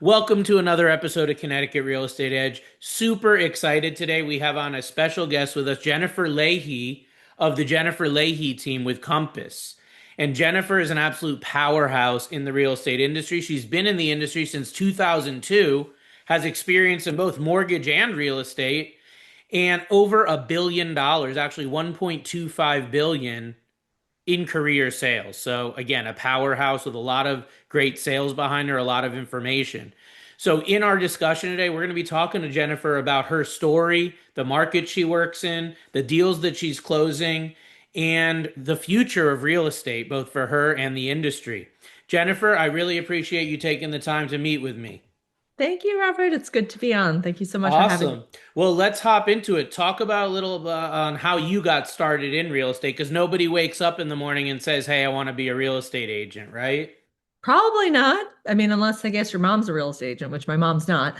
Welcome to another episode of Connecticut Real Estate Edge. Super excited today. We have on a special guest with us, Jennifer Leahy of the Jennifer Leahy Team with Compass. And Jennifer is an absolute powerhouse in the real estate industry. She's been in the industry since 2002, has experience in both mortgage and real estate, and over $1 billion, actually 1.25 billion in career sales. So again, a powerhouse with a lot of great sales behind her, a lot of information. So in our discussion today, we're going to be talking to Jennifer about her story, the market she works in, the deals that she's closing, and the future of real estate, both for her and the industry. Jennifer, I really appreciate you taking the time to meet with me. Thank you, Robert. It's good to be on. Thank you so much for having me. Awesome. Well, let's hop into it. Talk about a little on how you got started in real estate, because nobody wakes up in the morning and says, "Hey, I want to be a real estate agent," right? Probably not. I mean, unless I guess your mom's a real estate agent, which my mom's not.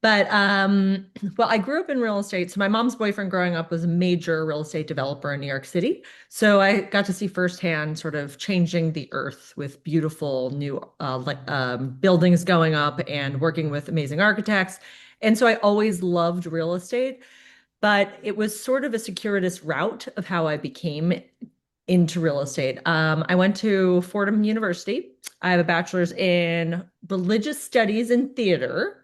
But well, I grew up in real estate. So my mom's boyfriend growing up was a major real estate developer in New York City. So I got to see firsthand sort of changing the earth with beautiful new buildings going up and working with amazing architects. And so I always loved real estate, but it was sort of a circuitous route of how I became into real estate. I went to Fordham University. I have a bachelor's in religious studies and theater.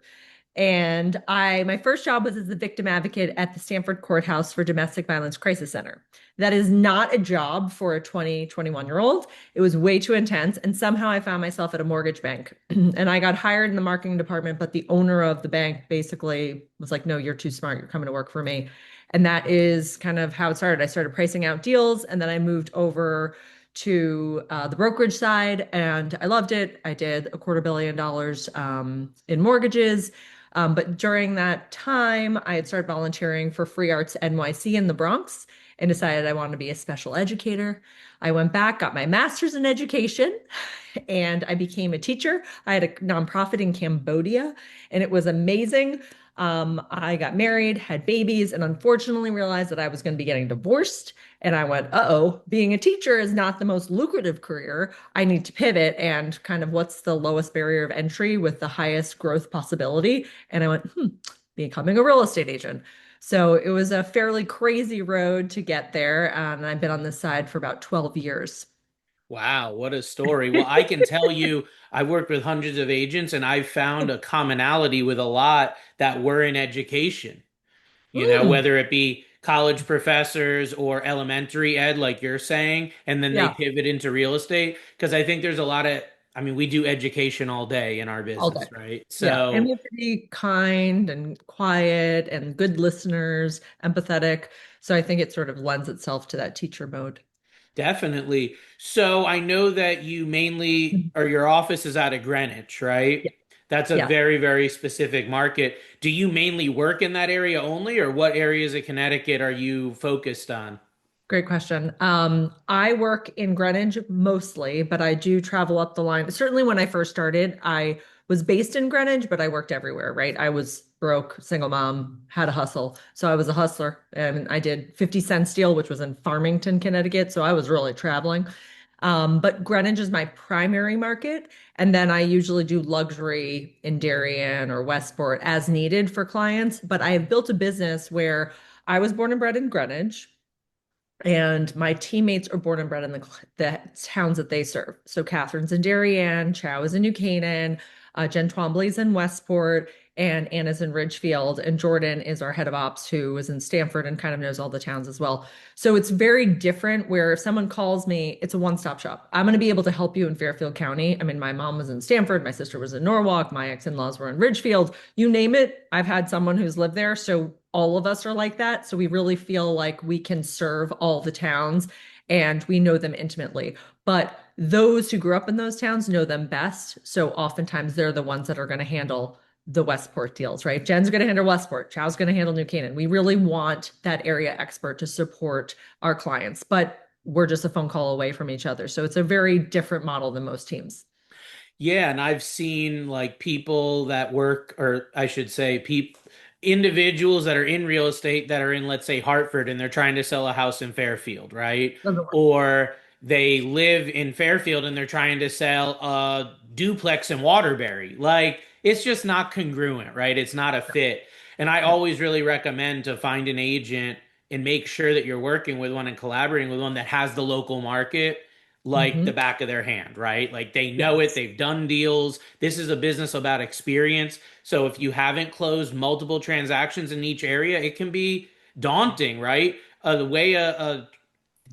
And my first job was as a victim advocate at the Stanford Courthouse for Domestic Violence Crisis Center. That is not a job for a 21-year-old. It was way too intense. And somehow I found myself at a mortgage bank. And I got hired in the marketing department, but the owner of the bank basically was like, no, you're too smart. You're coming to work for me. And that is kind of how it started. I started pricing out deals, and then I moved over to the brokerage side, and I loved it. I did $250 million in mortgages. But during that time, I had started volunteering for Free Arts NYC in the Bronx and decided I wanted to be a special educator. I went back, got my master's in education, and I became a teacher. I had a nonprofit in Cambodia, and it was amazing. I got married, had babies, and unfortunately realized that I was going to be getting divorced. And I went, uh-oh, being a teacher is not the most lucrative career. I need to pivot and kind of what's the lowest barrier of entry with the highest growth possibility. And I went, becoming a real estate agent. So it was a fairly crazy road to get there. And I've been on this side for about 12 years. Wow, what a story. Well, I can tell you, I've worked with hundreds of agents and I've found a commonality with a lot that were in education, Mm, whether it be college professors or elementary ed, like you're saying, and then they yeah, pivot into real estate. Because I think there's a lot of, I mean, we do education all day in our all day. business, right? Yeah. And we So have to be kind and quiet and good listeners, empathetic. So I think it sort of lends itself to that teacher mode. definitely. So I know that you mainly, or your office is out of Greenwich, right? Yeah. That's a Yeah. very, very specific market. Do you mainly work in that area only, or what areas of Connecticut are you focused on? Great question. I work in Greenwich mostly, but I do travel up the line. Certainly when I first started, I was based in Greenwich, but I worked everywhere, right? I was broke, single mom, had a hustle. So I was a hustler and I did 50 Cent Steel, which was in Farmington, Connecticut. So I was really traveling. But Greenwich is my primary market. And then I usually do luxury in Darien or Westport as needed for clients. But I have built a business where I was born and bred in Greenwich. And my teammates are born and bred in the towns that they serve. So Catherine's in Darien, Chow is in New Canaan, Jen Twombly's in Westport, and Anna's in Ridgefield. And Jordan is our head of ops who is in Stamford and kind of knows all the towns as well. So it's very different where if someone calls me, it's a one-stop shop. I'm going to be able to help you in Fairfield County. I mean, my mom was in Stamford, my sister was in Norwalk, my ex-in-laws were in Ridgefield. You name it, I've had someone who's lived there. So all of us are like that. So we really feel like we can serve all the towns and we know them intimately. But those who grew up in those towns know them best. So oftentimes they're the ones that are going to handle the Westport deals, right? Jen's going to handle Westport. Chow's going to handle New Canaan. We really want that area expert to support our clients, but we're just a phone call away from each other. So it's a very different model than most teams. Yeah, and I've seen like people that work, or I should say, individuals that are in real estate that are in, let's say, Hartford, and they're trying to sell a house in Fairfield, right? Doesn't work. Or they live in Fairfield and they're trying to sell a duplex in Waterbury. Like, it's just not congruent, right? It's not a fit. And I always really recommend to find an agent and make sure that you're working with one and collaborating with one that has the local market like the Hmm. back of their hand, right? Like they know it, Yes, they've done deals. This is a business about experience. So if you haven't closed multiple transactions in each area, it can be daunting, right? The way a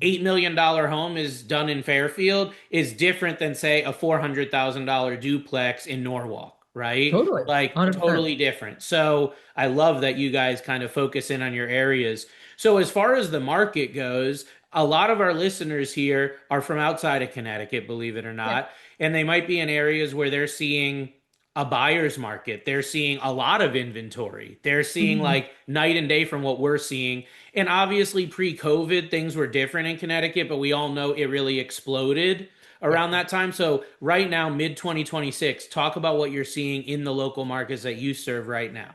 $8 million home is done in Fairfield is different than say a $400,000 duplex in Norwalk, right? totally, Like 100%. totally different. So I love that you guys kind of focus in on your areas. So as far as the market goes, a lot of our listeners here are from outside of Connecticut, believe it or Yeah. not, and they might be in areas where they're seeing a buyer's market. They're seeing a lot of inventory. They're seeing Mhm. like night and day from what we're seeing. And obviously, pre-COVID, things were different in Connecticut, but we all know it really exploded Yeah. around that time. So, right now, mid 2026, talk about what you're seeing in the local markets that you serve right now.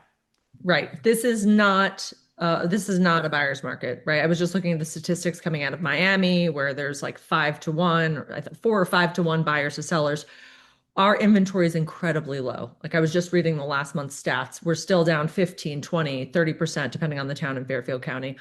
Right. This is not a buyer's market, right? I was just looking at the statistics coming out of Miami where there's like 5 to 1, or I think 4 or 5 to 1 buyers to sellers. Our inventory is incredibly low. Like I was just reading the last month's stats. We're still down 15, 20, 30%, depending on the town in Fairfield County.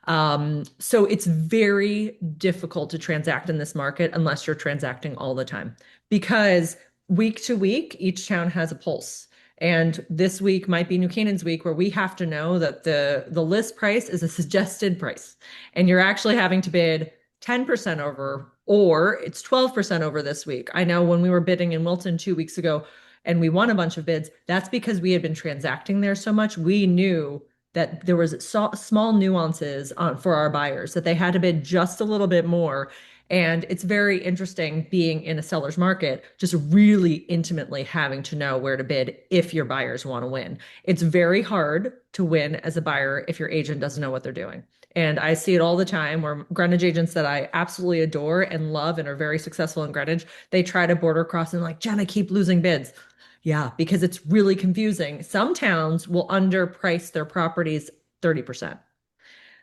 So it's very difficult to transact in this market unless you're transacting all the time because week to week, each town has a pulse. And this week might be New Canaan's week where we have to know that the list price is a suggested price. And you're actually having to bid 10% over, or it's 12% over this week. I know when we were bidding in Wilton 2 weeks ago and we won a bunch of bids, that's because we had been transacting there so much. We knew that there was small nuances for our buyers that they had to bid just a little bit more. And it's very interesting being in a seller's market, just really intimately having to know where to bid if your buyers want to win. It's very hard to win as a buyer if your agent doesn't know what they're doing. And I see it all the time where Greenwich agents that I absolutely adore and love and are very successful in Greenwich, they try to border cross and like, Jen, I keep losing bids. Yeah, because it's really confusing. Some towns will underprice their properties 30%.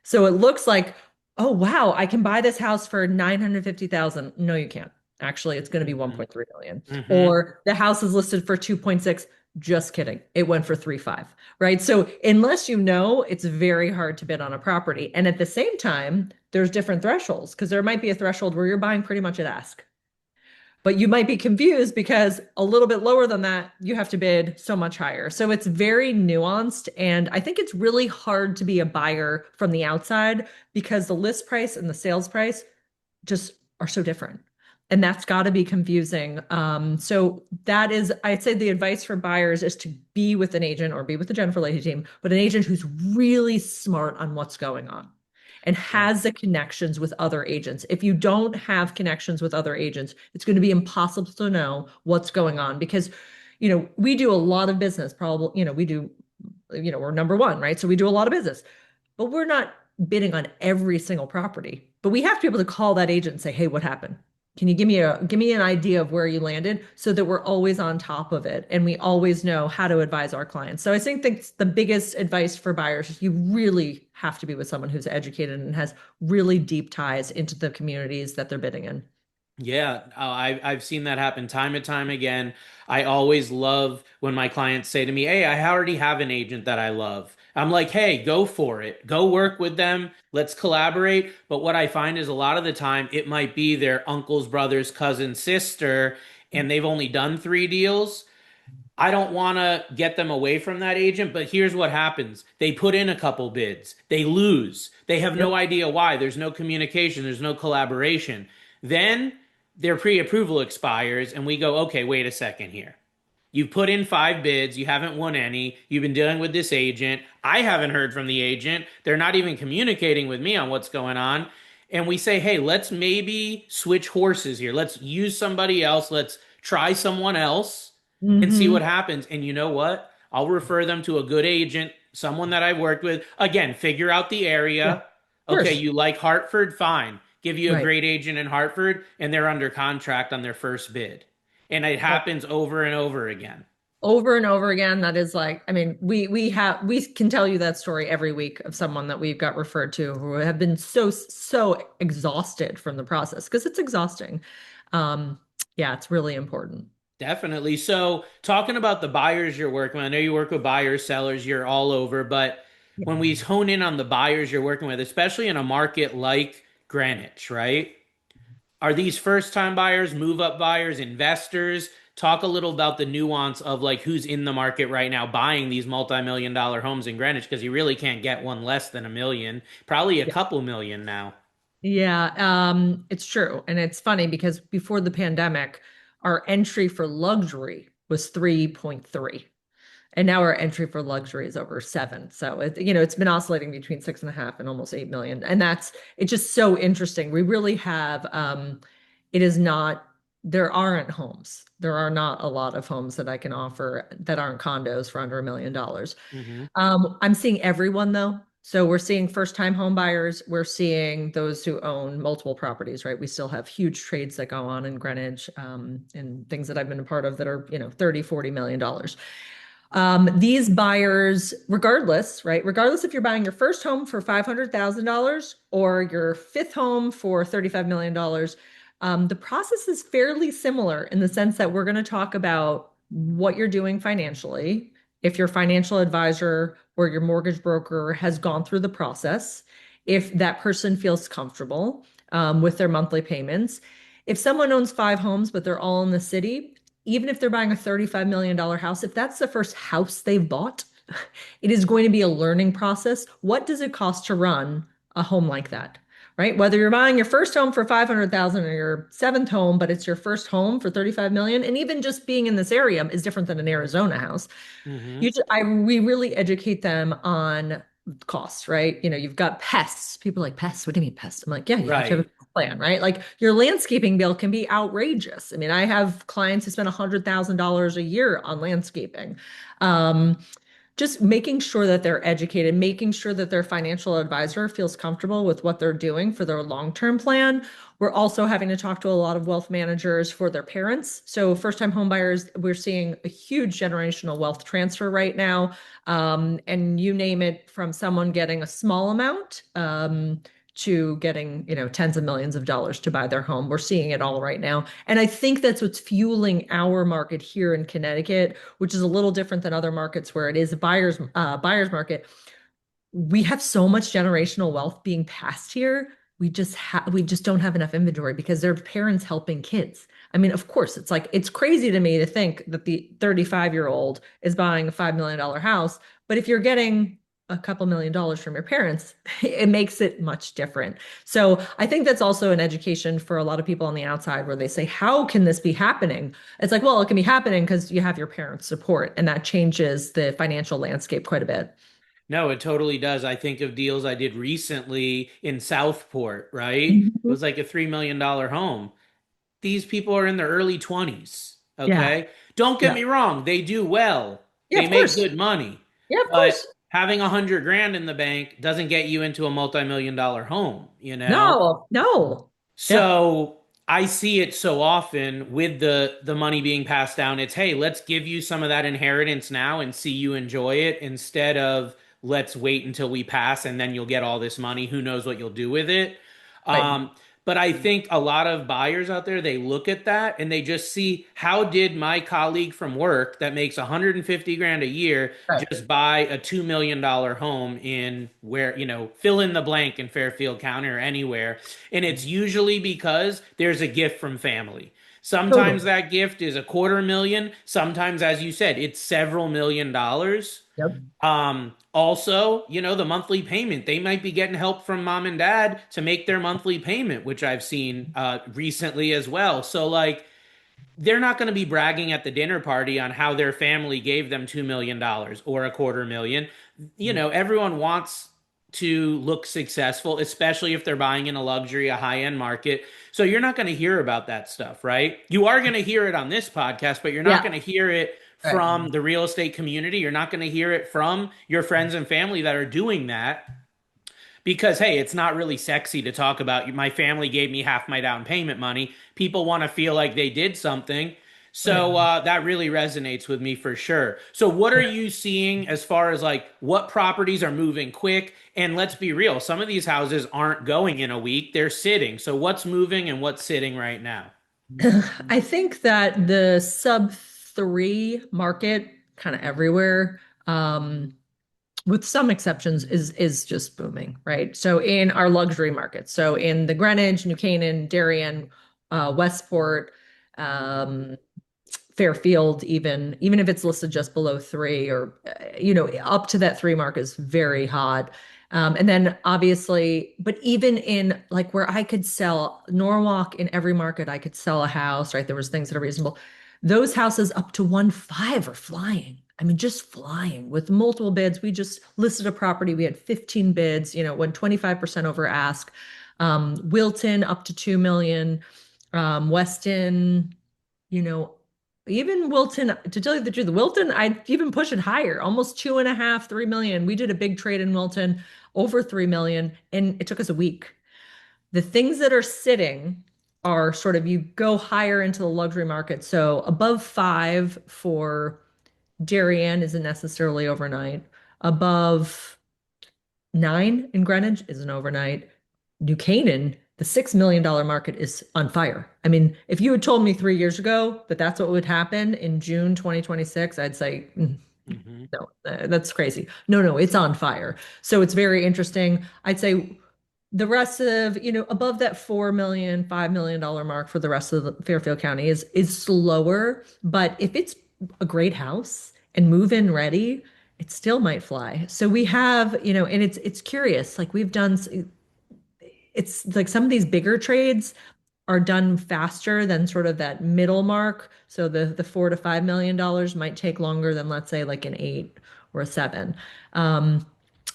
So it looks like, oh wow, I can buy this house for 950,000. No, you can't. Actually, it's going to be Hmm. 1.3 million. Hmm. Or the house is listed for 2.6. Just kidding. It went for 3.5, right? So unless you know, it's very hard to bid on a property. And at the same time, there's different thresholds because there might be a threshold where you're buying pretty much at ask. But you might be confused because a little bit lower than that, you have to bid so much higher. So it's very nuanced. And I think it's really hard to be a buyer from the outside because the list price and the sales price just are so different. And that's got to be confusing. So that is, I'd say the advice for buyers is to be with an agent or be with the Jennifer Leahy team, but an agent who's really smart on what's going on and Yeah. has the connections with other agents. If you don't have connections with other agents, it's going to be impossible to know what's going on because, we do a lot of business, probably, we do, we're number one, right? So we do a lot of business, but we're not bidding on every single property. But we have to be able to call that agent and say, "Hey, what happened? Can you give me an idea of where you landed so that we're always on top of it and we always know how to advise our clients." So I think that's the biggest advice for buyers is you really have to be with someone who's educated and has really deep ties into the communities that they're bidding in. Yeah, I've seen that happen time and time again. I always love when my clients say to me, "Hey, I already have an agent that I love." I'm like, "Hey, go for it. Go work with them. Let's collaborate." But what I find is a lot of the time it might be their uncle's brother's cousin's sister, and they've only done 3 deals. I don't want to get them away from that agent, but here's what happens. They put in a couple bids. They lose. They have no Yep. idea why. There's no communication, there's no collaboration. Then their pre-approval expires and we go, "Okay, wait a second here. You've put in 5 bids, you haven't won any. You've been dealing with this agent. I haven't heard from the agent. They're not even communicating with me on what's going on." And we say, "Hey, let's maybe switch horses here. Let's use somebody else. Let's try someone else and see what Hmm. happens." And you know what? I'll refer them to a good agent, someone that I've worked with. Again, figure out the Yeah. area. Of Okay, course. you like Hartford? Fine. Give you a Right. great agent in Hartford, and they're under contract on their first bid. And it happens over and over again. Over and over again. That is like, I mean, we can tell you that story every week of someone that we've got referred to who have been so exhausted from the process because it's exhausting. Um, yeah, it's really important. Definitely. So, talking about the buyers you're working with, I know you work with buyers, sellers, you're all over, but when we hone in on the buyers you're working with, especially in a market like Greenwich, right? Are these first time buyers, move up buyers, investors? Talk a little about the nuance of like who's in the market right now buying these multi-million dollar homes in Greenwich because you really can't get one less than a million, probably a Yeah. couple million now. Yeah, it's true. And it's funny because before the pandemic, our entry for luxury was 3.3. And now our entry for luxury is over 7. So it's been oscillating between 6.5 and almost 8 million. And it's just so interesting. We really have it is not there aren't homes. There are not a lot of homes that I can offer that aren't condos for under $1 million. Hmm. I'm seeing everyone though. So we're seeing first-time home buyers. We're seeing those who own multiple properties, right? We still have huge trades that go on in Greenwich, and things that I've been a part of that are, 30, $40 million. These buyers, regardless, right? Regardless if you're buying your first home for $500,000 or your fifth home for $35 million, the process is fairly similar in the sense that we're going to talk about what you're doing financially, if your financial advisor or your mortgage broker has gone through the process, if that person feels comfortable with their monthly payments. If someone owns 5 homes, but they're all in the city, even if they're buying a $35 million house, if that's the first house they've bought, it is going to be a learning process. What does it cost to run a home like that? Right? Whether you're buying your first home for 500,000 or your seventh home, but it's your first home for 35 million, and even just being in this area is different than an Arizona house. Hmm. We really educate them on costs, right? You've got pests. People are like, pests? What do you mean pests? I'm like, yeah, you have to have Right. a plan, right? Like your landscaping bill can be outrageous. I mean, I have clients who spend $100,000 a year on landscaping. Um, just making sure that they're educated, making sure that their financial advisor feels comfortable with what they're doing for their long-term plan. We're also having to talk to a lot of wealth managers for their parents. So first-time home buyers, we're seeing a huge generational wealth transfer right now. And you name it, from someone getting a small amount to getting, tens of millions of dollars to buy their home. We're seeing it all right now. And I think that's what's fueling our market here in Connecticut, which is a little different than other markets where it is a buyer's market. We have so much generational wealth being passed here. We just don't have enough inventory because they're parents helping kids. I mean, of course, it's crazy to me to think that the 35-year-old is buying a $5 million house, but if you're getting a couple $1 million from your parents, it makes it much different. So I think that's also an education for a lot of people on the outside where they say, how can this be happening? It's like, well, it can be happening because you have your parents' support, and that changes the financial landscape quite a bit. No, it totally does. I think of deals I did recently in Southport, right? It Mhm. was like a $3 million home. These people are in their early 20s, Yeah. okay? Don't get Yeah. me wrong, they do well. Yeah, They of make course. good money. Yeah, of But course. having 100 grand in the bank doesn't get you into a multi-million dollar home, you know? No, no. Yeah. So I see it so often with the money being passed down. It's, hey, let's give you some of that inheritance now and see you enjoy it instead of let's wait until we pass and then you'll get all this money. Who knows what you'll do with it? Right. Um, but I think a lot of buyers out there, they look at that and they just see how did my colleague from work that makes 150 grand a year Right. just buy a $2 million home in where, fill in the blank in Fairfield County or anywhere. And it's usually because there's a gift from family. Sometimes Totally. that gift is a quarter million. Sometimes, as you said, it's several million dollars. Yep. Also, the monthly payment, they might be getting help from mom and dad to make their monthly payment, which I've seen recently as well. So, like, they're not going to be bragging at the dinner party on how their family gave them $2 million or a quarter million. Everyone wants to look successful, especially if they're buying in a luxury, a high end market. So you're not going to hear about that stuff, right? You are going to hear it on this podcast, but you're not Yeah. going to hear it Right. from the real estate community. You're not going to hear it from your friends and family that are doing that because hey, it's not really sexy to talk about my family gave me half my down payment money. People want to feel like they did something. Right. So that really resonates with me for sure. So what are you seeing as far as like what properties are moving quick? And let's be real, some of these houses aren't going in a week, they're sitting. So what's moving and what's sitting right now? I think that the sub three market kind of everywhere, with some exceptions, is just booming, right? So in our luxury markets, so in the Greenwich, New Canaan, Darien, Westport, um, Fairfield, even if it's listed just below three or up to that three mark is very hot. And then obviously, but even in like where I could sell Norwalk in every market, I could sell a house, right? There was things that are reasonable. Those houses up to 1.5 are flying. I mean, just flying with multiple bids. We just listed a property. We had 15 bids, went 25% over ask. Wilton up to 2 million. Weston, you know, even Wilton, to tell you the truth, Wilton, I'd even push it higher, almost 2.5, 3 million. We did a big trade in Wilton, over 3 million, and it took us a week. The things that are sitting are sort of you go higher into the luxury market. So above 5 for Darien isn't necessarily overnight. Above 9 in Greenwich is an overnight. New Canaan, the $6 million market is on fire. I mean, if you had told me 3 years ago that that's what would happen in June 2026, I'd say, Hmm. no, that's crazy. No, no, it's on fire. So it's very interesting. I'd say the rest of, above that 4 million, $5 million mark for the rest of the Fairfield County is slower. But if it's a great house and move in ready, it still might fly. So we have, and it's curious. Like we've done, it's like some of these bigger trades are done faster than sort of that middle mark. So the $4 to $5 million might take longer than let's say like an 8 or a 7. Um,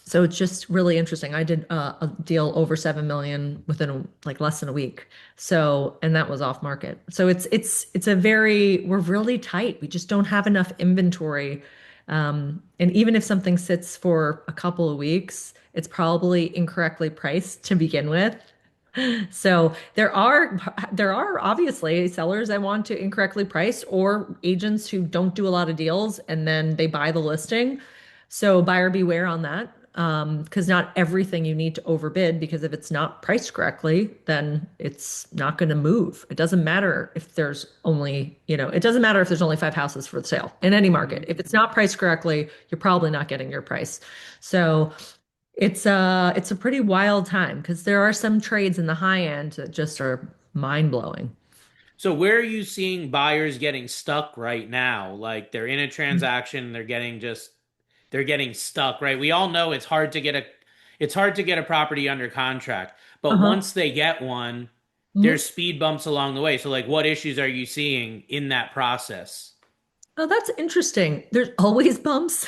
so it's just really interesting. I did a deal over 7 million within like less than a week. So and that was off market. So it's a very we're really tight. We just don't have enough inventory. And even if something sits for a couple of weeks, it's probably incorrectly priced to begin with. So there are obviously sellers that want to incorrectly price or agents who don't do a lot of deals and then they buy the listing. So buyer beware on that. Because not everything you need to overbid because if it's not priced correctly, then it's not going to move. It doesn't matter if there's only, it doesn't matter if there's only 5 houses for sale in any market. Hmm. If it's not priced correctly, you're probably not getting your price. So it's a pretty wild time because there are some trades in the high end that just are mind blowing. So where are you seeing buyers getting stuck right now? Like they're in a transaction, they're getting stuck, right? We all know it's hard to get a property under contract, but Uh-huh. once they get one, there's Mhm. speed bumps along the way. So like what issues are you seeing in that process? Oh, that's interesting. There's always bumps.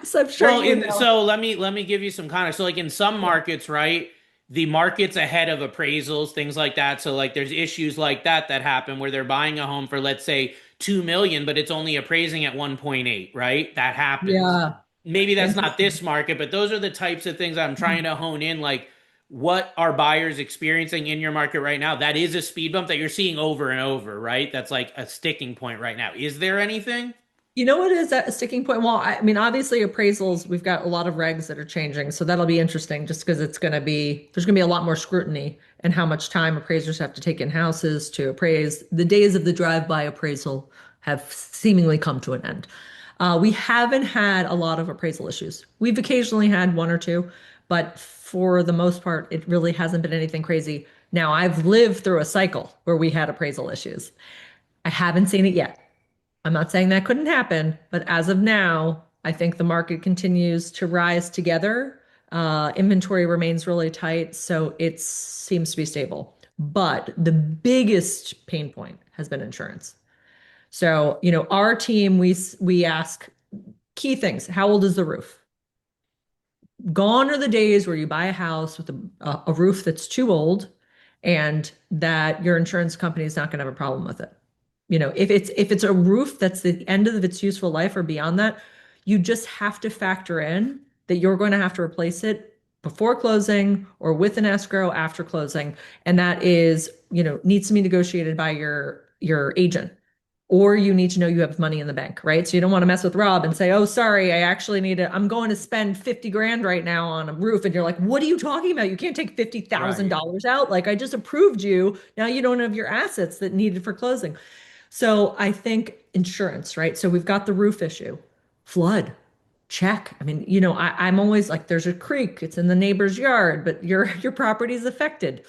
So I'm sure Well, you in know. so let me give you some context. So like in some Yeah. markets, right? The market's ahead of appraisals, things like that. So like there's issues like that happen where they're buying a home for let's say 2 million, but it's only appraising at 1.8, right? That happens. Yeah. Maybe that's not Interesting. this market, but those are the types of things I'm trying to hone in. Like, what are buyers experiencing in your market right now? That is a speed bump that you're seeing over and over, right? That's like a sticking point right now. Is there anything? You know what is that a sticking point? Well, I mean, obviously appraisals, we've got a lot of regs that are changing, so that'll be interesting just because there's going to be a lot more scrutiny and how much time appraisers have to take in houses to appraise. The days of the drive-by appraisal have seemingly come to an end. We haven't had a lot of appraisal issues. We've occasionally had one or two, but for the most part, it really hasn't been anything crazy. Now, I've lived through a cycle where we had appraisal issues. I haven't seen it yet. I'm not saying that couldn't happen, but as of now, I think the market continues to rise together. Inventory remains really tight, so it seems to be stable. But the biggest pain point has been insurance. So, our team, we ask key things. How old is the roof? Gone are the days where you buy a house with a roof that's too old and that your insurance company is not going to have a problem with it. If it's a roof that's the end of its useful life or beyond that, you just have to factor in that you're going to have to replace it before closing or with an escrow after closing. And that is, needs to be negotiated by your agent or you need to know you have money in the bank, right? So you don't want to mess with Rob and say, "Oh, sorry, I'm going to spend 50 grand right now on a roof." And you're like, "What are you talking about? You can't take Right. $50,000 out. Like I just approved you. Now you don't have your assets that needed for closing." So I think insurance, right? So we've got the roof issue, flood, check. I mean, I'm always like, there's a creek, it's in the neighbor's yard, but your property is affected.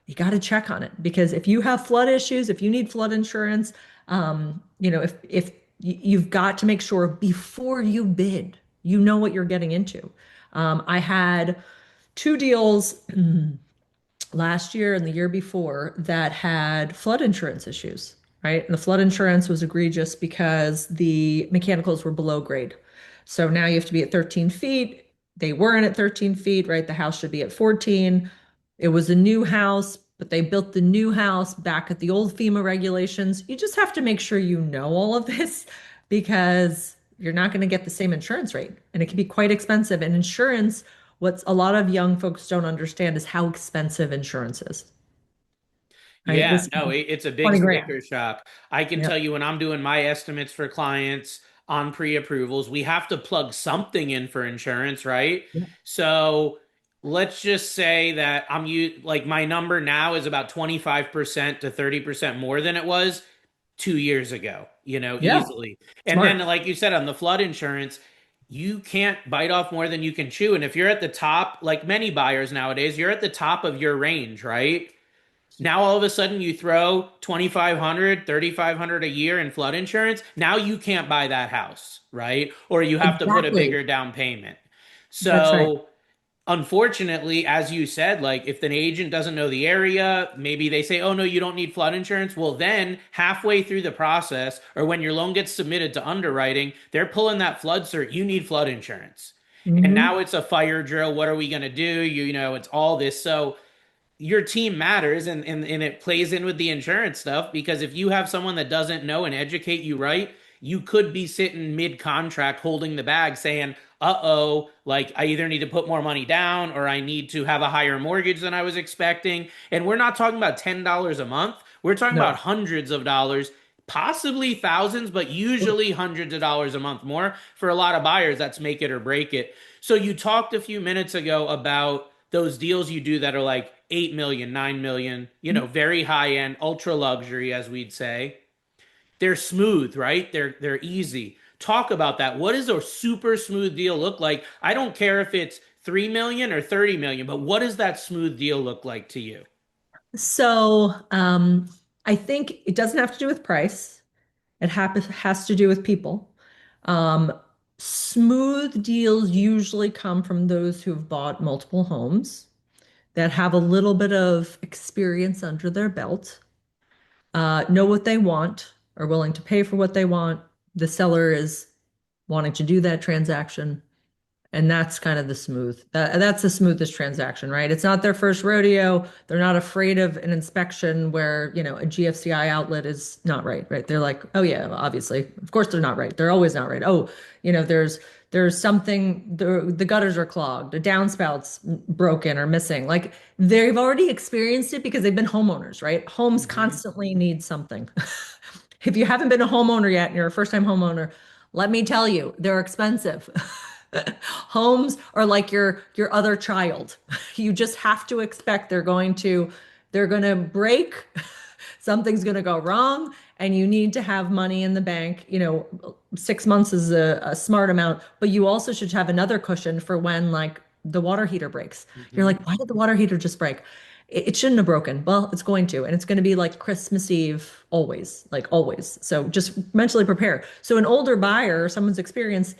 You got to check on it because if you have flood issues, if you need flood insurance, if you've got to make sure before you bid, you know what you're getting into. I had two deals last year and the year before that had flood insurance issues, right? And the flood insurance was egregious because the mechanicals were below grade. So now you have to be at 13 feet. They weren't at 13 feet, right? The house should be at 14. It was a new house, but they built the new house back at the old FEMA regulations. You just have to make sure you know all of this because you're not going to get the same insurance rate. And it can be quite expensive. And insurance, what's a lot of young folks don't understand is how expensive insurance is, right? Yeah, This no, it's a big 20 grand. sticker shock. I can tell Yep. you when I'm doing my estimates for clients on pre-approvals, we have to plug something in for insurance, right? Yep. So let's just say that like my number now is about 25% to 30% more than it was 2 years ago, Yeah. easily. And then, Smart. like you said, on the flood insurance, you can't bite off more than you can chew. And if you're at the top, like many buyers nowadays, you're at the top of your range, right? Now all of a sudden you throw 2,500, 3,500 a year in flood insurance. Now you can't buy that house, right? Or you have to put a Exactly. bigger down payment. That's right. So unfortunately, as you said, like if an agent doesn't know the area, maybe they say, "Oh no, you don't need flood insurance." Well, then halfway through the process or when your loan gets submitted to underwriting, they're pulling that flood cert. You need flood insurance. And Hmm. now it's a fire drill. What are we going to do? It's all this. So your team matters and it plays in with the insurance stuff because if you have someone that doesn't know and educate you right, you could be sitting mid contract holding the bag saying, uh-oh, like I either need to put more money down or I need to have a higher mortgage than I was expecting. And we're not talking about $10 a month. We're talking about No. hundreds of dollars, possibly thousands, but usually hundreds of dollars a month more. For a lot of buyers, that's make it or break it. So you talked a few minutes ago about those deals you do that are like 8 million, 9 million, very high end, ultra luxury, as we'd say. They're smooth, right? They're easy. Talk about that. What does a super smooth deal look like? I don't care if it's 3 million or 30 million, but what does that smooth deal look like to you? So I think it doesn't have to do with price. Has to do with people. Um, Smooth deals usually come from those who've bought multiple homes that have a little bit of experience under their belt, know what they want, are willing to pay for what they want. The seller is wanting to do that transaction. And that's kind of that's the smoothest transaction, right? It's not their first rodeo. They're not afraid of an inspection where, a GFCI outlet is not right, right? They're like, oh yeah, obviously. Of course they're not right. They're always not right. Oh, there's something the gutters are clogged, the downspouts broken or missing. Like they've already experienced it because they've been homeowners, right? Homes Mm-hmm. constantly need something. If you haven't been a homeowner yet and you're a first-time homeowner, let me tell you, they're expensive. Homes are like your other child. You just have to expect they're going to break, something's going to go wrong, and you need to have money in the bank. 6 months is a smart amount, but you also should have another cushion for when like the water heater breaks. You're Mm-hmm. like, why did the water heater just break? It shouldn't have broken. Well, it's going to, and it's going to be like Christmas Eve always, like always. So just mentally prepare. So an older buyer, someone's experienced,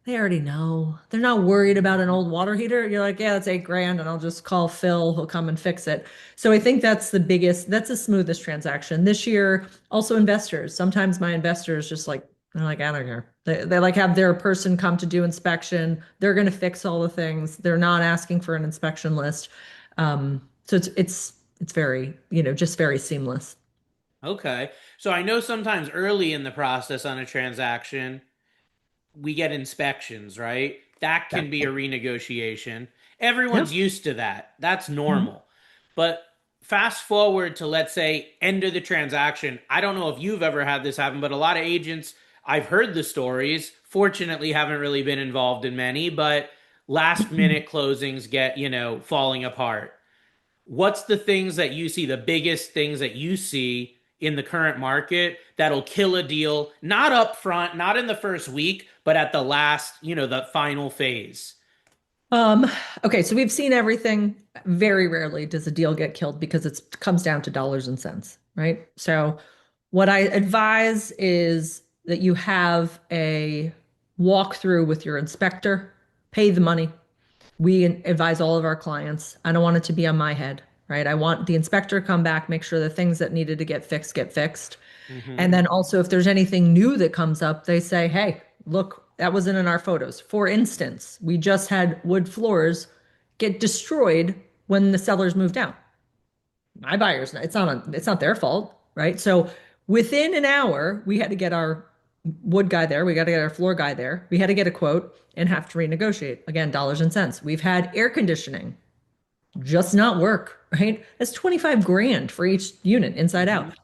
they already know. They're not worried about an old water heater. You're like, yeah, that's 8 grand, and I'll just call Phil. He'll come and fix it. So I think that's the smoothest transaction. This year, also investors. Sometimes my investors just like, they're like, I don't care. They like have their person come to do inspection. They're going to fix all the things. They're not asking for an inspection list. So it's very, just very seamless. Okay. So I know sometimes early in the process on a transaction, we get inspections, right? That can be a Definitely. renegotiation. Everyone's Yep. used to that. That's Mhm. normal. But fast forward to, let's say, end of the transaction. I don't know if you've ever had this happen, but a lot of agents, I've heard the stories. Fortunately, haven't really been involved in many, but last minute closings get, falling apart. What's the things that you see, the biggest things that you see in the current market that'll kill a deal, not up front, not in the first week, but at the last, the final phase? Um, okay, so we've seen everything. Very rarely does a deal get killed because it comes down to dollars and cents, right? So what I advise is that you have a walkthrough with your inspector, pay the money. We advise all of our clients. I don't want it to be on my head, right? I want the inspector to come back, make sure the things that needed to get fixed. And Mm-hmm. then also, if there's anything new that comes up, they say, hey, look, that wasn't in our photos. For instance, we just had wood floors get destroyed when the sellers moved out. My buyers, it's not their fault, right? So within an hour, we had to get our wood guy there. We got to get our floor guy there. We had to get a quote and have to renegotiate. Again, dollars and cents. We've had air conditioning just not work, right? That's 25 grand for each unit inside Mm-hmm. out.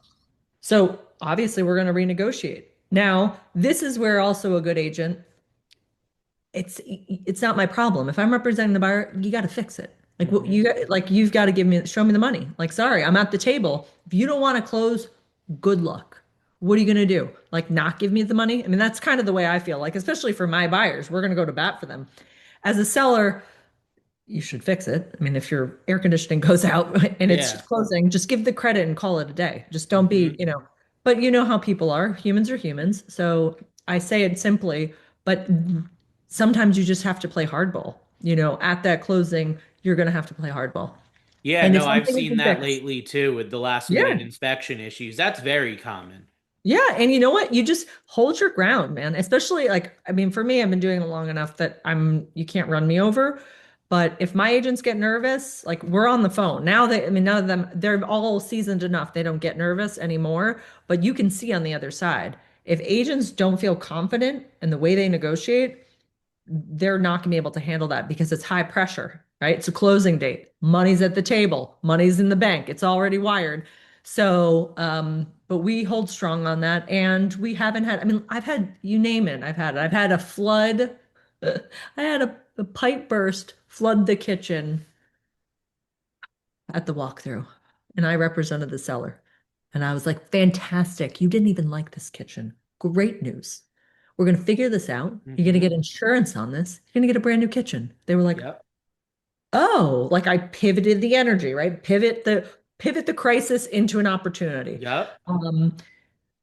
So obviously we're going to renegotiate. Now, this is where also a good agent, it's not my problem. If I'm representing the buyer, you got to fix it. Like what Mm-hmm. you got, like you've got to show me the money. Like, sorry, I'm at the table. If you don't want to close, good luck. What are you going to do? Like not give me the money? I mean, that's kind of the way I feel like, especially for my buyers, we're going to go to bat for them. As a seller, you should fix it. I mean, if your air conditioning goes out and it's Yeah. closing, just give the credit and call it a day. Just don't Mm-hmm. be, but you know how people are. Humans are humans. So I say it simply, but sometimes you just have to play hardball. At that closing, you're going to have to play hardball. Yeah, And it's no, I've something we seen can that fix. lately too with the last minute Yeah. inspection issues. That's very common. Yeah, and you know what? You just hold your ground, man. Especially like, I mean, for me, I've been doing it long enough that you can't run me over. But if my agents get nervous, like we're on the phone. I mean, none of them, they're all seasoned enough. They don't get nervous anymore, but you can see on the other side. If agents don't feel confident in the way they negotiate, they're not going to be able to handle that because it's high pressure, right? It's a closing date. Money's at the table, money's in the bank, it's already wired. So, but we hold strong on that. And we haven't had, I mean, I've had, you name it, I've had it. I've had a flood. I had a pipe burst, flood the kitchen at the walkthrough. And I represented the seller. And I was like, fantastic. You didn't even like this kitchen. Great news. We're going to figure this out. You're going to Mm-hmm. get insurance on this. You're going to get a brand new kitchen. They were like, Yep. oh, like I pivoted the energy, right? Pivot the crisis into an opportunity. Yep. Um,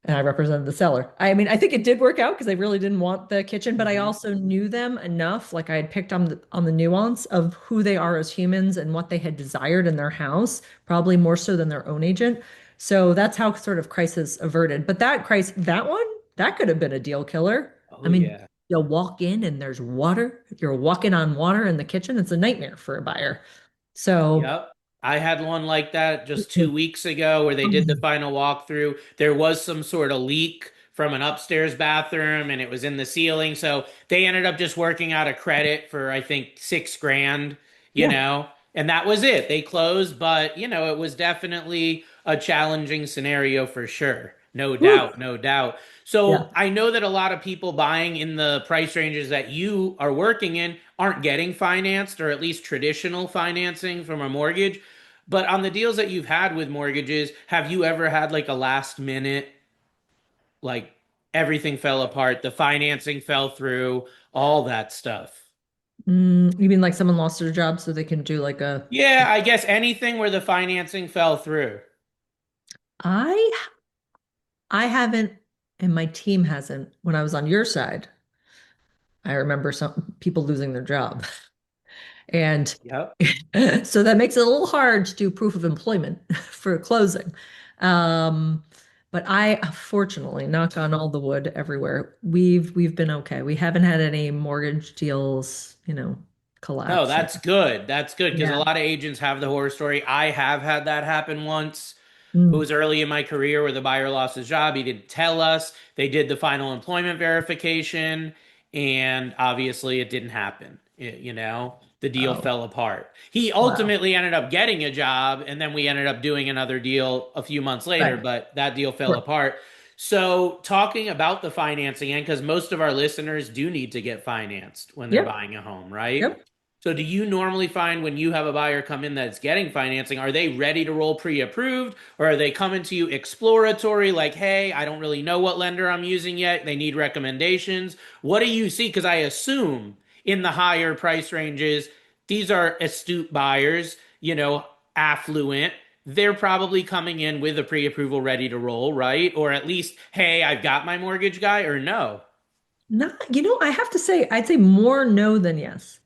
and I represented the seller. I mean, I think it did work out because they really didn't want the kitchen, but I Mm-hmm. also knew them enough. Like I had picked on the nuance of who they are as humans and what they had desired in their house, probably more so than their own agent. So that's how sort of crisis averted. But that one, that could have been a deal killer. Oh I mean, yeah. you'll walk in and there's water. You're walking on water in the kitchen. It's a nightmare for a buyer. So, Yep. I had one like that just 2 weeks ago where they did the final walkthrough. There was some sort of leak from an upstairs bathroom and it was in the ceiling. So they ended up just working out a credit for, I think, 6 grand, yeah. and that was it. They closed, but, it was definitely a challenging scenario for sure. No Whew. doubt, no doubt. Yeah. So I know that a lot of people buying in the price ranges that you are working in aren't getting financed or at least traditional financing from a mortgage. But on the deals that you've had with mortgages, have you ever had like a last minute, like everything fell apart, the financing fell through, all that stuff? You mean like someone lost their job so they can do like Yeah, I guess anything where the financing fell through. I I haven't and my team hasn't. When I was on your side, I remember some people losing their job. And Yep. so that makes it a little hard to do proof of employment for closing. Um, but I fortunately, knock on all the wood everywhere, we've been okay. We haven't had any mortgage deals, No, collapse. that's good. That's good because a Yeah. lot of agents have the horror story. I have had that happen once. It Mm. was early in my career where the buyer lost his job. He didn't tell us. They did the final employment verification, and obviously it didn't happen. the deal Oh, fell apart. He wow. ultimately ended up getting a job, and then we ended up doing another deal a few months later, Right. but that deal fell Sure. apart. So, talking about the financing, and because most of our listeners do need to get financed when they're Yep. buying a home, right? Yep. So, do you normally find when you have a buyer come in that's getting financing, are they ready to roll pre approved, or are they coming to you exploratory, like, hey, I don't really know what lender I'm using yet? They need recommendations. What do you see? Because I assume in the higher price ranges, these are astute buyers, affluent. They're probably coming in with a pre approval ready to roll, right? Or at least, hey, I've got my mortgage guy, or no. Not, I have to say, I'd say more no than yes.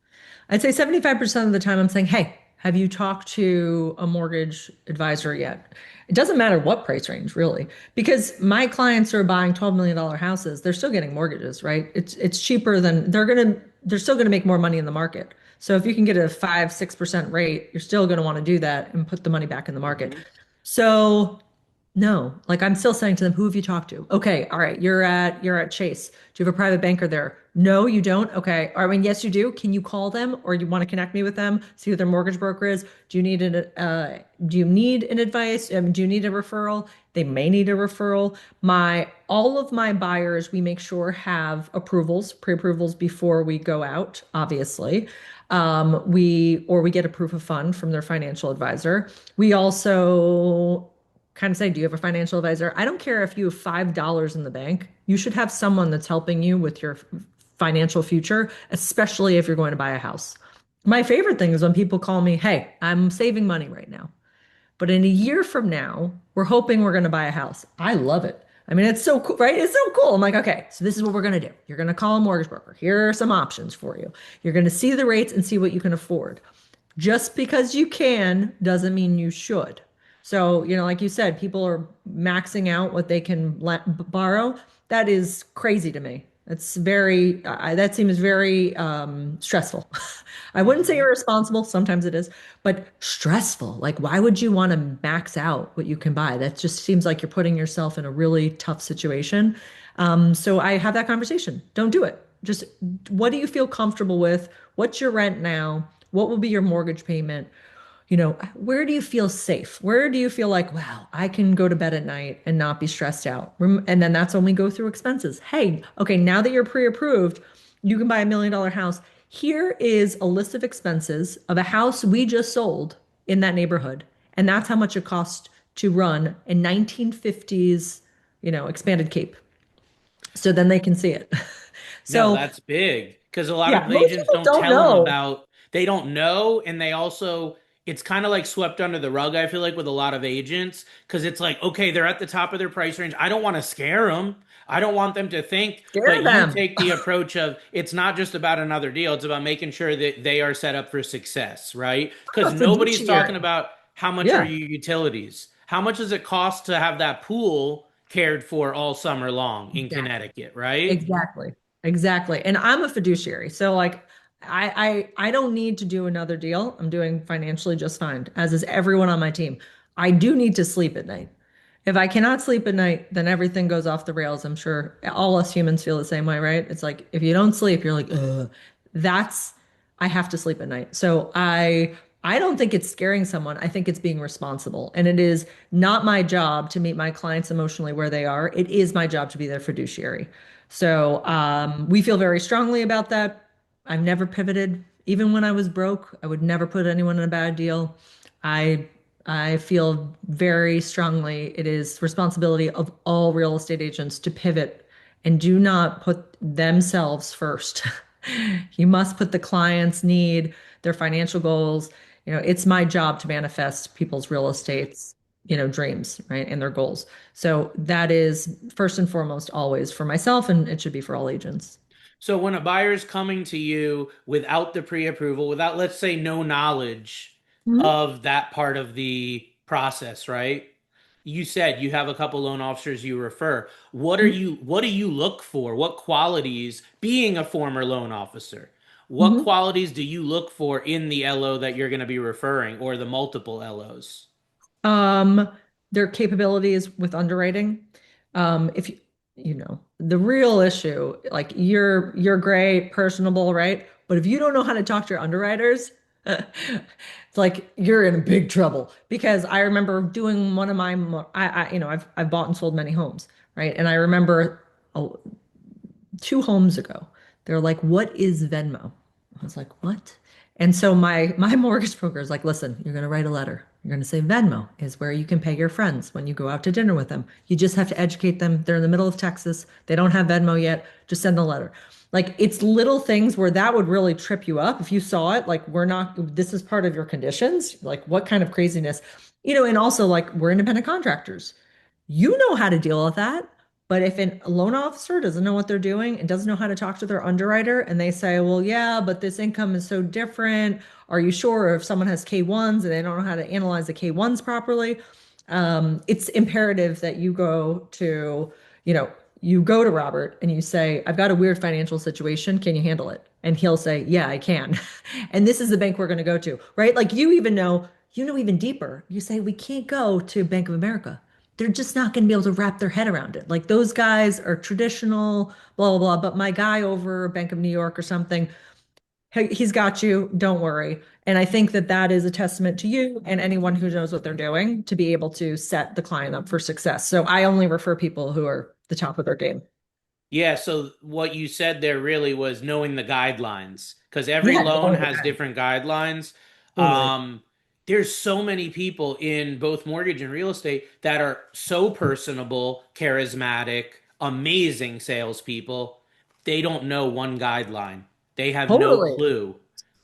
I'd say 75% of the time I'm saying, hey, have you talked to a mortgage advisor yet? It doesn't matter what price range, really, because my clients are buying $12 million houses. They're still getting mortgages, right? It's cheaper than they're still gonna make more money in the market. So if you can get a 5, 6% rate, you're still gonna want to do that and put the money back in the market. Mhm. So no, like I'm still saying to them, who have you talked to? Okay, all right, you're at Chase. Do you have a private banker there? No, you don't. Okay. I mean, yes, you do. Can you call them or you want to connect me with them? See who their mortgage broker is? Do you need an advice? Do you need a referral? They may need a referral. All of my buyers, we make sure have approvals, pre-approvals before we go out, obviously. We get a proof of fund from their financial advisor. We also kind of say, do you have a financial advisor? I don't care if you have $5 in the bank. You should have someone that's helping you with your financial future, especially if you're going to buy a house. My favorite thing is when people call me, hey, I'm saving money right now, but in a year from now, we're hoping we're going to buy a house. I love it. I mean, it's so cool, right? It's so cool. I'm like, okay, so this is what we're going to do. You're going to call a mortgage broker. Here are some options for you. You're going to see the rates and see what you can afford. Just because you can doesn't mean you should. So, like you said, people are maxing out what they can borrow. That is crazy to me. That seems very stressful. I wouldn't say Mhm. irresponsible. Sometimes it is, but stressful. Like, why would you want to max out what you can buy? That just seems like you're putting yourself in a really tough situation. So I have that conversation. Don't do it. Just what do you feel comfortable with? What's your rent now? What will be your mortgage payment? Where do you feel safe? Where do you feel like, wow, I can go to bed at night and not be stressed out? And then that's when we go through expenses. Hey, okay, now that you're pre-approved, you can buy $1 million house. Here is a list of expenses of a house we just sold in that neighborhood. And that's how much it cost to run a 1950s, expanded Cape. So then they can see it. No, So that's big because a lot yeah, of most agents people don't don't tell them know. about, they don't know. And they also, it's kind of like swept under the rug, I feel like, with a lot of agents because it's like, okay, they're at the top of their price range. I don't want to scare them. I don't want them to think, Scare but you them. take the approach of it's not just about another deal, it's about making sure that they are set up for success, right? I'm Because a nobody's fiduciary. talking about how much are Yeah. your utilities? How much does it cost to have that pool cared for all summer long in Exactly. Connecticut, right? Exactly. Exactly. And I'm a fiduciary. So like I don't need to do another deal. I'm doing financially just fine, as is everyone on my team. I do need to sleep at night. If I cannot sleep at night, then everything goes off the rails. I'm sure all us humans feel the same way, right? It's like if you don't sleep, you're like, ugh. That's I have to sleep at night. So I don't think it's scaring someone. I think it's being responsible. And it is not my job to meet my clients emotionally where they are. It is my job to be their fiduciary. So we feel very strongly about that. I've never pivoted. Even when I was broke, I would never put anyone in a bad deal. I I feel very strongly it is responsibility of all real estate agents to pivot and do not put themselves first. You must put the client's need, their financial goals. It's my job to manifest people's real estate's, dreams, right, and their goals. So that is first and foremost always for myself, and it should be for all agents. So when a buyer's coming to you without the pre-approval, without, let's say, no knowledge Mhm. of that part of the process, right? You said you have a couple loan officers you refer. What do you look for? What qualities, being a former loan officer, what Mhm. qualities do you look for in the LO that you're going to be referring or the multiple LOs? Um, their capabilities with underwriting. If the real issue, like you're great, personable, right? But if you don't know how to talk to your underwriters, it's like you're in big trouble. Because I remember doing one of my, I've bought and sold many homes, right? And I remember, oh, 2 homes ago, they're like, "What is Venmo?" I was like, "What?" And so my mortgage broker is like, "Listen, you're going to write a letter. You're going to say Venmo is where you can pay your friends when you go out to dinner with them. You just have to educate them. They're in the middle of Texas. They don't have Venmo yet. Just send a letter." Like it's little things where that would really trip you up if you saw it. Like we're not, this is part of your conditions. Like what kind of craziness, and also like we're independent contractors. You know how to deal with that. But if a loan officer doesn't know what they're doing and doesn't know how to talk to their underwriter and they say, well, yeah, but this income is so different. Are you sure? Or if someone has K1s and they don't know how to analyze the K1s properly, it's imperative that you know, you go to Robert and you say, I've got a weird financial situation. Can you handle it? And he'll say, yeah, I can. And this is the bank we're going to go to, right? Like you know even deeper. You say, we can't go to Bank of America. They're just not going to be able to wrap their head around it. Like those guys are traditional, blah, blah, blah. But my guy over Bank of New York or something, he's got you. Don't worry. And I think that that is a testament to you and anyone who knows what they're doing to be able to set the client up for success. So I only refer people who are the top of their game. Yeah, so what you said there really was knowing the guidelines because every Yeah, loan knowing the has guy. different guidelines. Totally. Um, there's so many people in both mortgage and real estate that are so personable, charismatic, amazing salespeople. They don't know one guideline. They have no Totally. clue.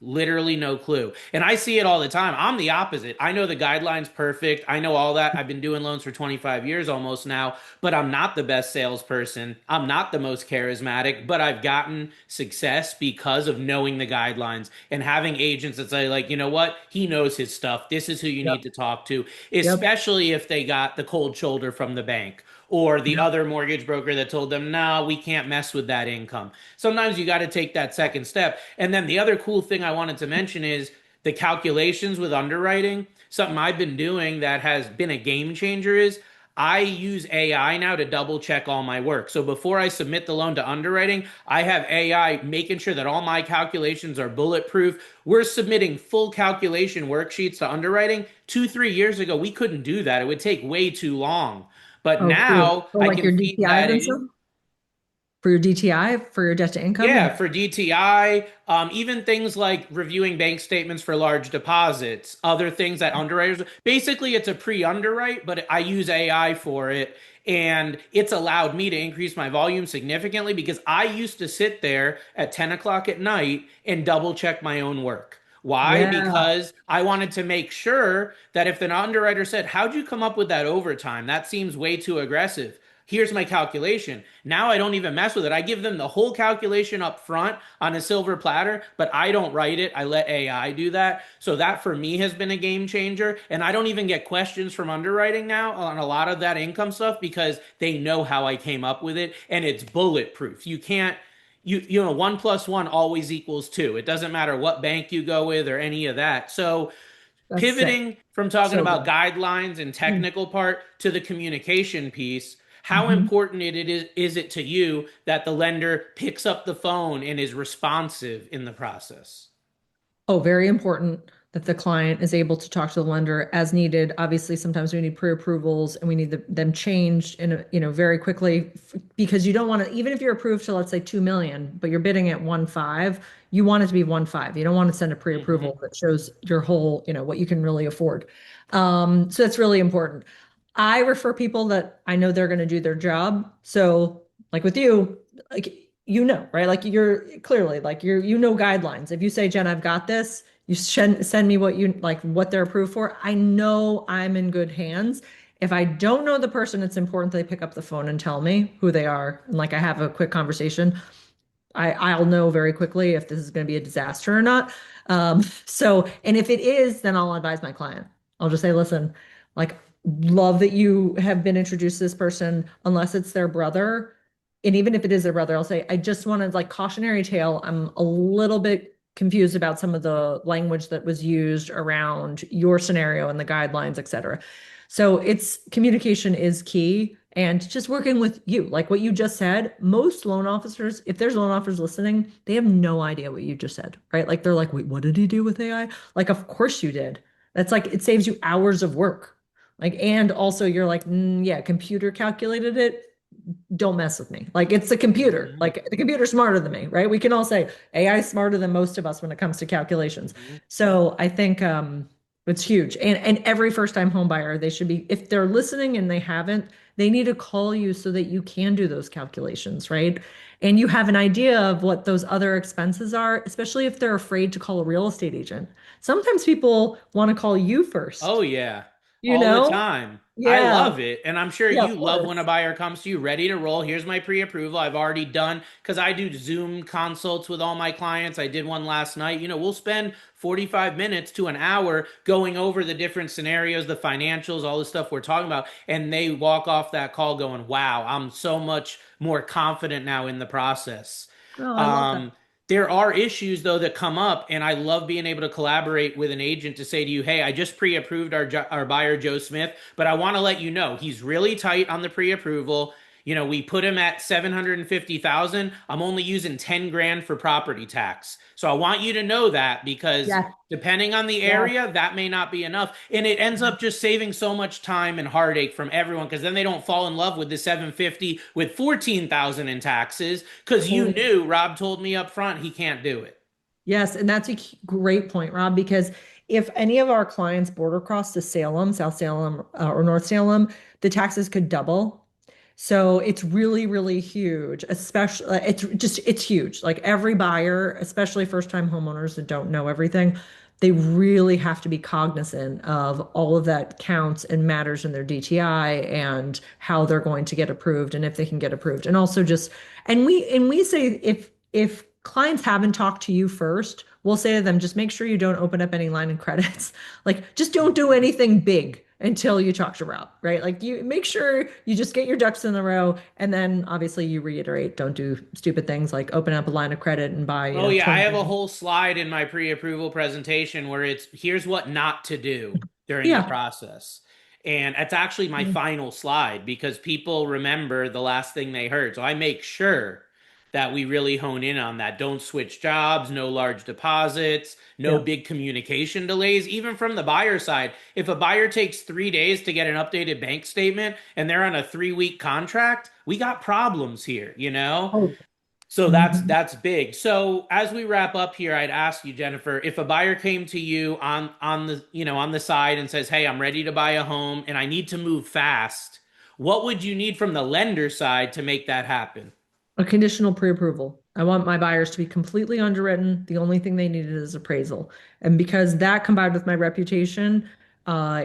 Literally no clue. And I see it all the time. I'm the opposite. I know the guidelines perfect. I know all that. I've been doing loans for 25 years almost now, but I'm not the best salesperson. I'm not the most charismatic, but I've gotten success because of knowing the guidelines and having agents that say, like, you know what? He knows his stuff. This is who you Yep. need to talk to, Yep. especially if they got the cold shoulder from the bank or the Yep. other mortgage broker that told them, no, we can't mess with that income. Sometimes you got to take that second step. And then the other cool thing I wanted to mention is the calculations with underwriting. Something I've been doing that has been a game changer is I use AI now to double check all my work. So before I submit the loan to underwriting, I have AI making sure that all my calculations are bulletproof. We're submitting full calculation worksheets to underwriting. 2, 3 years ago, we couldn't do that. It would take way too long. But Oh, cool. now So I like can your feed DTIs that and in. stuff for your DTI, for your debt to income Yeah, and for DTI, even things like reviewing bank statements for large deposits, other things that underwriters, basically it's a pre-underwrite, but I use AI for it. And it's allowed me to increase my volume significantly because I used to sit there at 10 o'clock at night and double check my own work. Why? yeah, Because I wanted to make sure that if an underwriter said, how'd you come up with that overtime? That seems way too aggressive. Here's my calculation. Now I don't even mess with it. I give them the whole calculation up front on a silver platter, but I don't write it. I let AI do that. So that for me has been a game changer. And I don't even get questions from underwriting now on a lot of that income stuff because they know how I came up with it and it's bulletproof. You can't one plus one always equals two. It doesn't matter what bank you go with or any of that. So that's sick. pivoting from talking So about good. guidelines and technical part to the communication piece, how Mhm. important is it to you that the lender picks up the phone and is responsive in the process? Oh, very important that the client is able to talk to the lender as needed. Obviously, sometimes we need pre-approvals and we need them changed very quickly because you don't want to, even if you're approved to, let's say 2 million, but you're bidding at 1.5, you want it to be 1.5. You don't want to send a Mm-hmm. pre-approval that shows your whole, what you can really afford. So that's really important. I refer people that I know they're going to do their job. So like with you, like right? Like you're clearly like guidelines. If you say, Jen, I've got this, you send me what you like, what they're approved for. I know I'm in good hands. If I don't know the person, it's important that they pick up the phone and tell me who they are. And like I have a quick conversation. I'll know very quickly if this is going to be a disaster or not. And if it is, then I'll advise my client. I'll just say, listen, like, love that you have been introduced to this person, unless it's their brother. And even if it is their brother, I'll say, I just want to like cautionary tale. I'm a little bit confused about some of the language that was used around your scenario and the guidelines, et cetera. So it's communication is key. and just working with you, like what you just said. Most loan officers, if there's loan officers listening, they have no idea what you just said, right? Like they're like, wait, what did he do with AI? Like, of course you did. That's like, it saves you hours of work. Like, and also you're like, yeah, computer calculated it. Don't mess with me. Like it's a computer. Mhm. Like the computer's smarter than me, right? We can all say AI is smarter than most of us when it comes to calculations. Mhm. So I think it's huge. And every first-time home buyer, they should be, if they're listening and they haven't, they need to call you so that you can do those calculations, right? And you have an idea of what those other expenses are, especially if they're afraid to call a real estate agent. Sometimes people want to call you Oh first, yeah, you all the know? time. I Yeah. love it. And I'm sure Yeah, you of love when a course. buyer comes to you ready to roll. Here's my pre-approval. I've already done because I do Zoom consults with all my clients. I did one last night. We'll spend 45 minutes to an hour going over the different scenarios, the financials, all the stuff we're talking about. And they walk off that call going, wow, I'm so much more confident now in the process. Oh, I love that. Um, there are issues though that come up, and I love being able to collaborate with an agent to say to you, "Hey, I just pre-approved our buyer Joe Smith, but I want to let you know he's really tight on the pre-approval. We put him at 750,000. I'm only using 10 grand for property tax. So I want you to know that because Yes. depending on the Yes. area, that may not be enough. And it ends up just saving so much time and heartache from everyone because then they don't fall in love with the 750 with 14,000 in taxes because you Totally. knew Rob told me up front he can't do it. Yes, and that's a great point, Rob, because if any of our clients border cross to Salem, South Salem, or North Salem, the taxes could double. So it's really, really huge, especially it's huge. Like every buyer, especially first-time homeowners that don't know everything, they really have to be cognizant of all of that counts and matters in their DTI and how they're going to get approved and if they can get approved. And also just and we say if clients haven't talked to you first, we'll say to them, just make sure you don't open up any line of credits. Like just don't do anything big until you talk to Rob, right? Like you make sure you just get your ducks in a row. And then obviously you reiterate, don't do stupid things like open up a line of credit and buy, Oh yeah, I 20. have a whole slide in my pre-approval presentation where it's here's what not to do during the Yeah. process. And it's actually my final slide because people remember the last thing they heard. So I make sure that we really hone in on that. Don't switch jobs, no large deposits, no Yeah. big communication delays, even from the buyer side. If a buyer takes 3 days to get an updated bank statement and they're on a 3 week contract, we got problems here. Oh, So that's mhm. that's big. So as we wrap up here, I'd ask you, Jennifer, if a buyer came to you on the side and says, "Hey, I'm ready to buy a home and I need to move fast," what would you need from the lender side to make that happen? A conditional pre-approval. I want my buyers to be completely underwritten. The only thing they needed is appraisal. And because that combined with my reputation,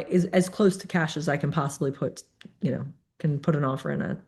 is as close to cash as I can possibly can put an offer in it.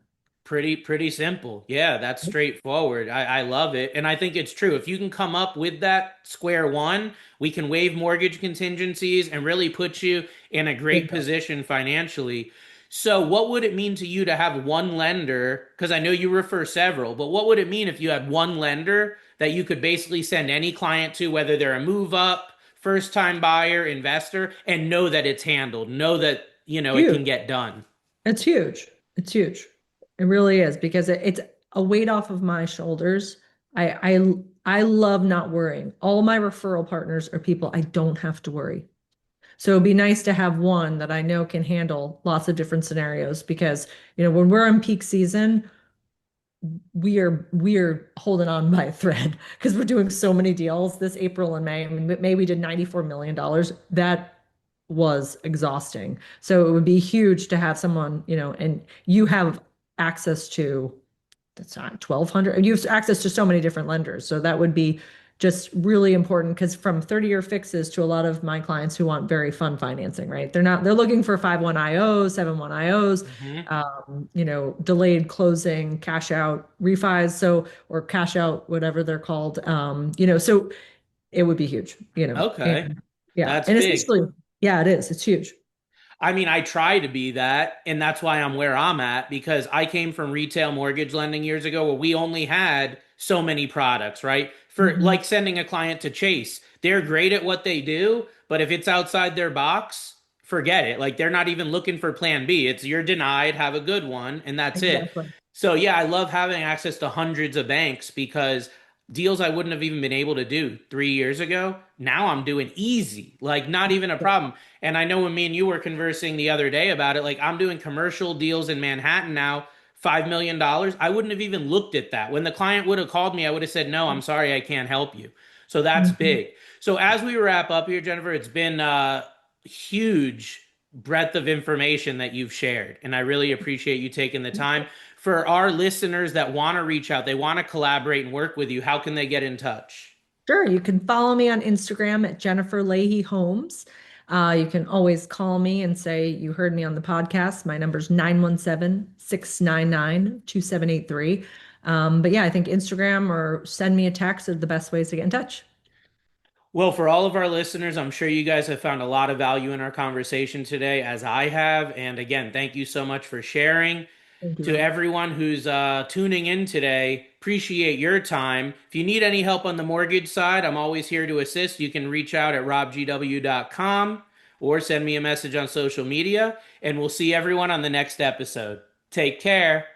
Pretty simple. Yeah, that's straightforward. I love it. And I think it's true. If you can come up with that square one, we can waive mortgage contingencies and really put you in a great Bingo. position financially. So, what would it mean to you to have one lender? Because I know you refer several, but what would it mean if you had one lender that you could basically send any client to, whether they're a move up, first time buyer, investor, and know that it's handled, know that, it Huge. can get done? It's huge. It's huge. It really is because it's a weight off of my shoulders. I love not worrying. All my referral partners are people I don't have to worry. So it'd be nice to have one that I know can handle lots of different scenarios because, when we're in peak season, we are holding on by a thread because we're doing so many deals this April and May. I mean, May we did $94 million. That was exhausting. So it would be huge to have someone, and you have access to that's not 1,200. You have access to so many different lenders. So that would be just really important because from 30-year fixes to a lot of my clients who want very fun financing, right? They're looking for 5/1 IOs, 7/1 IOs, Mhm. delayed closing, cash out refis, or cash out, whatever they're called. So it would be huge, Okay. and yeah, That's and big. especially, yeah, it is. It's huge. I mean, I try to be that, and that's why I'm where I'm at because I came from retail mortgage lending years ago where we only had so many products, right? For Mhm. like sending a client to Chase, they're great at what they do, but if it's outside their box, forget it. Like they're not even looking for plan B. It's you're denied, have a good one, and that's it. Exactly. So yeah, I love having access to hundreds of banks because deals I wouldn't have even been able to do 3 years ago, now I'm doing easy, like not even a problem. And I know when me and you were conversing the other day about it, like I'm doing commercial deals in Manhattan now, $5 million. I wouldn't have even looked at that. When the client would have called me, I would have said, no, I'm sorry, I can't help you. So that's Mhm. big. So as we wrap up here, Jennifer, it's been a huge breadth of information that you've shared. And I really appreciate you taking the time. For our listeners that want to reach out, they want to collaborate and work with you, how can they get in touch? Sure, you can follow me on Instagram at Jennifer Leahy Homes. You can always call me and say you heard me on the podcast. My number's 917-699-2783. But yeah, I think Instagram or send me a text are the best ways to get in touch. Well, for all of our listeners, I'm sure you guys have found a lot of value in our conversation today, as I have. And again, thank you so much for sharing. Thank To you. everyone who's tuning in today, appreciate your time. If you need any help on the mortgage side, I'm always here to assist. You can reach out at robgw.com or send me a message on social media, and we'll see everyone on the next episode. Take care.